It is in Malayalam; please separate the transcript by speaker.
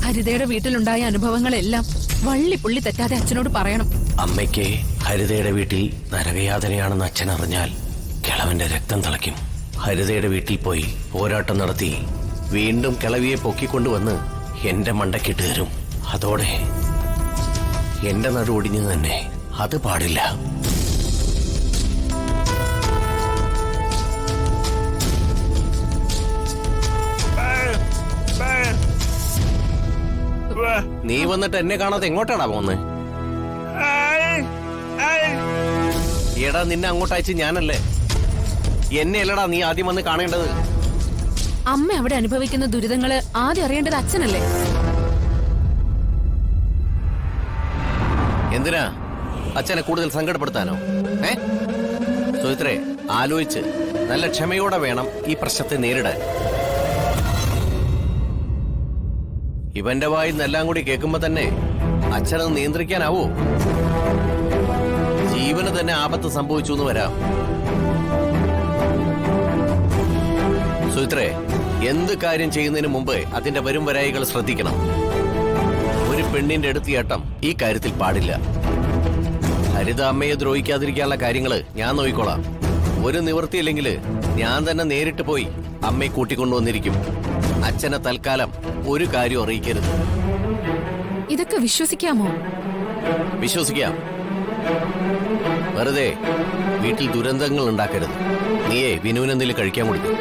Speaker 1: ഹരിതയുടെ വീട്ടിലുണ്ടായ അനുഭവങ്ങളെല്ലാം വള്ളിപ്പുള്ളി തെറ്റാതെ അച്ഛനോട് പറയണം.
Speaker 2: അമ്മയ്ക്ക് ഹരിതയുടെ വീട്ടിൽ നരകയാതനയാണെന്ന് അച്ഛൻ അറിഞ്ഞാൽ കിളവന്റെ രക്തം തിളയ്ക്കും. ഹരിതയുടെ വീട്ടിൽ പോയി പോരാട്ടം നടത്തി വീണ്ടും കിളവിയെ പൊക്കിക്കൊണ്ടുവന്ന് എന്റെ മണ്ടക്കിട്ട് തരും. അതോടെ എന്റെ നടു ഒടിഞ്ഞു തന്നെ. അത് പാടില്ല. നീ വന്നിട്ട് എന്നെ കാണാതെ എങ്ങോട്ടാടാ പോന്നെ? എടാ, നിന്നെ അങ്ങോട്ട് അയച്ച് ഞാനല്ലേ. എന്നെ അല്ലടാ നീ ആദ്യം വന്ന് കാണേണ്ടത്.
Speaker 1: അമ്മ അവിടെ അനുഭവിക്കുന്ന ദുരിതങ്ങള് ആദ്യം അറിയേണ്ടത് അച്ഛനല്ലേ?
Speaker 2: എന്തിനാ അച്ഛനെ കൂടുതൽ സങ്കടപ്പെടുത്താനോ? സുമിത്രേ, ആലോചിച്ച് നല്ല ക്ഷമയോടെ വേണം ഈ പ്രശ്നത്തെ നേരിടാൻ. ഇവന്റെ വായിന്നെല്ലാം കൂടി കേൾക്കുമ്പോ തന്നെ അച്ഛനത് നിയന്ത്രിക്കാനാവോ? ജീവന് തന്നെ ആപത്ത് സംഭവിച്ചു എന്ന് വരാം. സുമിത്രേ, എന്ത് കാര്യം ചെയ്യുന്നതിന് മുമ്പ് അതിന്റെ വരും വരായികൾ ശ്രദ്ധിക്കണം. ഒരു പെണ്ണിന്റെ എടുത്തിയാട്ടം ഈ കാര്യത്തിൽ പാടില്ല. ഹരിത അമ്മയെ ദ്രോഹിക്കാതിരിക്കാനുള്ള കാര്യങ്ങള് ഞാൻ നോക്കിക്കോളാം. ഒരു നിവൃത്തിയില്ലെങ്കിൽ ഞാൻ തന്നെ നേരിട്ട് പോയി അമ്മയെ കൂട്ടിക്കൊണ്ടുവന്നിരിക്കും. അച്ഛനെ തൽക്കാലം ഒരു കാര്യം അറിയിക്കരുത്.
Speaker 1: ഇതൊക്കെ വിശ്വസിക്കാമോ?
Speaker 2: വിശ്വസിക്കാം. വെറുതെ വീട്ടിൽ ദുരന്തങ്ങൾ ഉണ്ടാക്കരുത്. നീയേ വിനുവിനെന്തെങ്കിലും കഴിക്കാൻ കൊടുക്കും.